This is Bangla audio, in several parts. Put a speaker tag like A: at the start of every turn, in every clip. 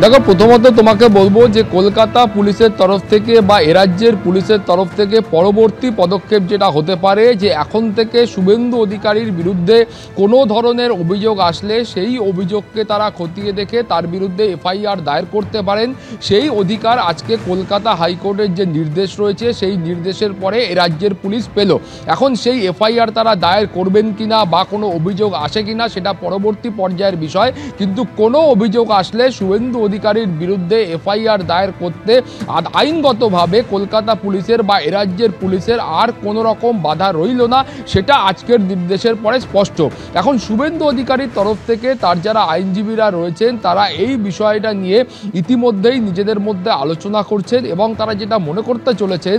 A: দেখো, প্রথমত তোমাকে বলবো যে কলকাতা পুলিশের তরফ থেকে বা এ রাজ্যের পুলিশের তরফ থেকে পরবর্তী পদক্ষেপ যেটা হতে পারে যে এখন থেকে শুভেন্দু অধিকারীর বিরুদ্ধে কোনো ধরনের অভিযোগ আসলে সেই অভিযোগকে তারা খতিয়ে দেখে তার বিরুদ্ধে এফআইআর দায়ের করতে পারেন। সেই অধিকার আজকে কলকাতা হাইকোর্টের যে নির্দেশ রয়েছে সেই নির্দেশের পরে এ রাজ্যের পুলিশ পেল। এখন সেই এফআইআর তারা দায়ের করবেন কিনা বা কোনো অভিযোগ আসে কিনা সেটা পরবর্তী পর্যায়ের বিষয়, কিন্তু কোনো অভিযোগ আসলে শুভেন্দু অধিকারীর বিরুদ্ধে এফআইআর দায়ের করতে আইনগতভাবে কলকাতা পুলিশের বা এ রাজ্যের পুলিশের আর কোনো রকম বাধা রইল না, সেটা আজকের নির্দেশের পরে স্পষ্ট। এখন শুভেন্দু অধিকারীর তরফ থেকে তার যারা আইনজীবীরা রয়েছেন তারা এই বিষয়টা নিয়ে ইতিমধ্যেই নিজেদের মধ্যে আলোচনা করছেন এবং তারা যেটা মনে করতে চলেছেন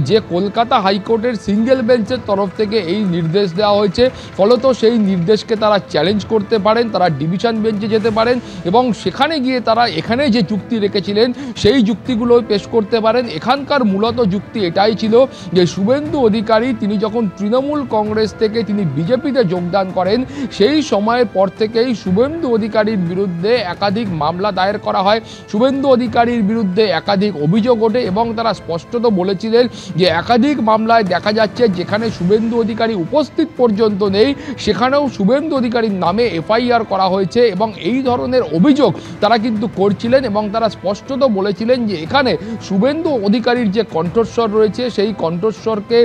A: যে কলকাতা হাইকোর্টের সিঙ্গেল বেঞ্চের তরফ থেকে এই নির্দেশ দেওয়া হয়েছে, ফলত সেই নির্দেশকে তারা চ্যালেঞ্জ করতে পারেন, তারা ডিভিশন বেঞ্চে যেতে পারেন এবং সেখানে গিয়ে তারা এখানে যে যুক্তি রেখেছিলেন সেই যুক্তিগুলো পেশ করতে পারেন। এখানকার মূলত যুক্তি এটাই ছিল যে শুভেন্দু অধিকারী তিনি যখন তৃণমূল কংগ্রেস থেকে তিনি বিজেপিতে যোগদান করেন সেই সময়ের পর থেকেই শুভেন্দু অধিকারীর বিরুদ্ধে একাধিক মামলা দায়ের করা হয়, শুভেন্দু অধিকারীর বিরুদ্ধে একাধিক অভিযোগ ওঠে এবং তারা স্পষ্টত বলেছিলেন যে একাধিক মামলায় দেখা যাচ্ছে যেখানে শুভেন্দু অধিকারী উপস্থিত পর্যন্ত নেই সেখানেও শুভেন্দু অধিকারীর নামে এফআইআর করা হয়েছে এবং এই ধরনের অভিযোগ তারা কিন্তু করছিলেন এবং তারা স্পষ্টত বলেছিলেন যে এখানে শুভেন্দু অধিকারীর যে কণ্ঠস্বর রয়েছে সেই কণ্ঠস্বরকে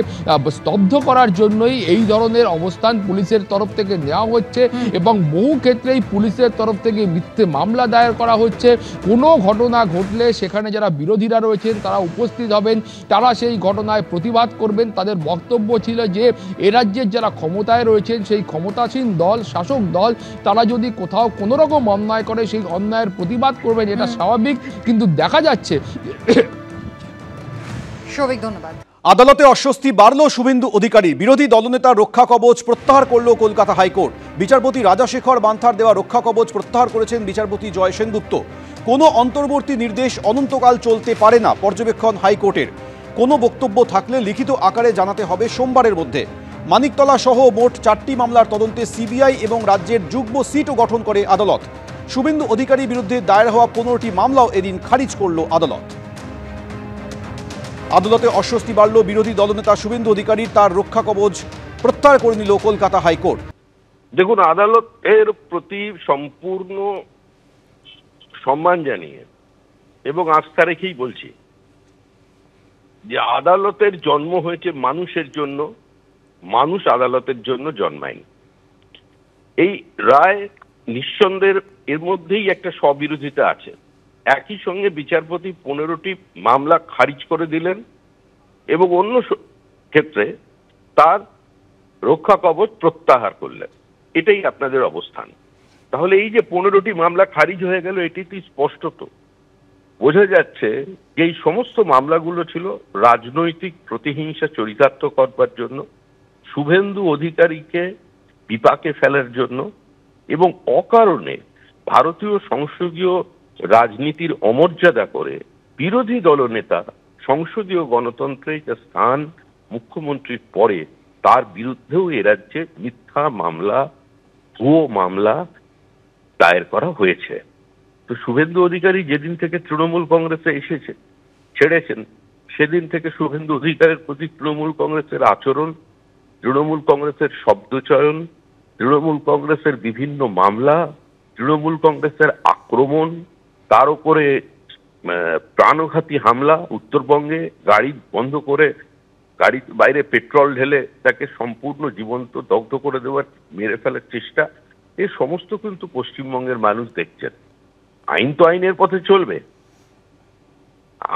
A: স্তব্ধ করার জন্যই এই ধরনের অবস্থান পুলিশের তরফ থেকে নেওয়া হচ্ছে এবং বহু ক্ষেত্রেই পুলিশের তরফ থেকে মিথ্যে মামলা দায়ের করা হচ্ছে। কোনো ঘটনা ঘটলে সেখানে যারা বিরোধীরা রয়েছেন তারা উপস্থিত হবেন, তারা সেই ঘটনায় প্রতিবাদ করবেন। তাদের বক্তব্য ছিল যে এ রাজ্যের যারা ক্ষমতায় রয়েছেন সেই ক্ষমতাসীন দল, শাসক দল, তারা যদি কোথাও কোনো রকম অন্যায় করে সেই অন্যায়ের প্রতিবাদ করবেন, এটা স্বাভাবিক। কিন্তু দেখা যাচ্ছে
B: ধন্যবাদ।
C: আদালতে অস্বস্তি বাড়ল শুভেন্দু অধিকারী, বিরোধী দলনেতার রক্ষা কবচ প্রত্যাহার করল কলকাতা হাইকোর্ট। বিচারপতি রাজাশেখর বান্থার দেওয়া রক্ষা কবচ প্রত্যাহার করেছেন বিচারপতি জয় সেনগুপ্ত। কোনো অন্তর্বর্তী নির্দেশ অনন্তকাল চলতে পারে না পর্যবেক্ষণ হাইকোর্টের। কোনো বক্তব্য থাকলে লিখিত আকারে জানাতে হবে সোমবারের মধ্যে। মানিকতলা সহ মোট 4টি মামলার তদন্তে সিবিআই এবং রাজ্যের যুগ্ম সিটও গঠন করে আদালত। শুভেন্দু অধিকারীর বিরুদ্ধে দায়ের হওয়া 15টি মামলাও এদিন খারিজ করল আদালত। আদালতে অস্বস্তি বাড়ল বিরোধী দলনেতা শুভেন্দু অধিকারী, তার রক্ষা কবচ প্রত্যাহার করে নিল কলকাতা হাইকোর্ট।
D: দেখুন, আদালতের প্রতি সম্পূর্ণ সম্মান জানিয়ে এবং আস্থা রেখেই বলছি যে আদালতের জন্ম হয়েছে মানুষের জন্য, মানুষ আদালতের জন্য জন্মায়নি। এই রায় নিঃসন্দেহের এর মধ্যেই একটা স্ববিরোধিতা আছে। একই সঙ্গে বিচারপতি 15টি মামলা খারিজ করে দিলেন এবং অন্য ক্ষেত্রে তার রক্ষা কবচ প্রত্যাহার করলেন। এটাই আপনাদের অবস্থান। তাহলে এই যে 15টি মামলা খারিজ হয়ে গেল, এটি স্পষ্টত বোঝা যাচ্ছে যে এই সমস্ত মামলাগুলো ছিল রাজনৈতিক প্রতিহিংসা চরিতার্থ করবার জন্য, শুভেন্দু অধিকারীকে বিপাকে ফেলার জন্য এবং অকারণে ভারতীয় সংসদীয় রাজনীতির অমর্যাদা করে বিরোধী দলনেতা সংসদীয় গণতন্ত্রে যে স্থান মুখ্যমন্ত্রীর পরে তার বিরুদ্ধেও এ রাজ্যে মিথ্যা মামলা, ভুয়ো মামলা দায়ের করা হয়েছে। তো শুভেন্দু অধিকারী যেদিন থেকে তৃণমূল কংগ্রেসে ছেড়েছেন সেদিন থেকে শুভেন্দু অধিকারের প্রতি তৃণমূল কংগ্রেসের আচরণ, তৃণমূল কংগ্রেসের শব্দচয়ন, তৃণমূল কংগ্রেসের বিভিন্ন মামলা, তৃণমূল কংগ্রেসের আক্রমণ, তার উপরে প্রাণঘাতী হামলা, উত্তরবঙ্গে গাড়ি বন্ধ করে গাড়ির বাইরে পেট্রোল ঢেলে তাকে সম্পূর্ণ জীবন্ত দগ্ধ করে দেওয়ার, মেরে ফেলার চেষ্টা, এই সমস্ত কিন্তু পশ্চিমবঙ্গের মানুষ দেখছেন। আইন তো আইনের পথে চলবে,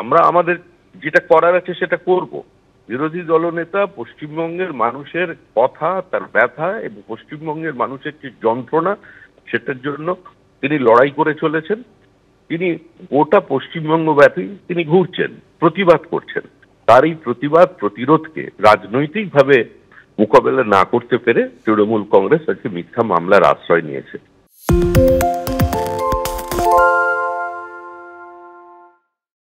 D: আমরা আমাদের যেটা করার আছে সেটা করব। বিরোধী দলনেতা পশ্চিমবঙ্গের মানুষের কথা, তার ব্যথা এবং পশ্চিমবঙ্গের মানুষের যে যন্ত্রণা সেটার জন্য তিনি লড়াই করে চলেছেন। তিনি গোটা পশ্চিমবঙ্গব্যাপী তিনি ঘুরছেন, প্রতিবাদ করছেন। তার এই প্রতিবাদ প্রতিরোধকে রাজনৈতিকভাবে মোকাবেলা না করতে পেরে তৃণমূল কংগ্রেস আজকে মিথ্যা মামলার আশ্রয় নিয়েছে।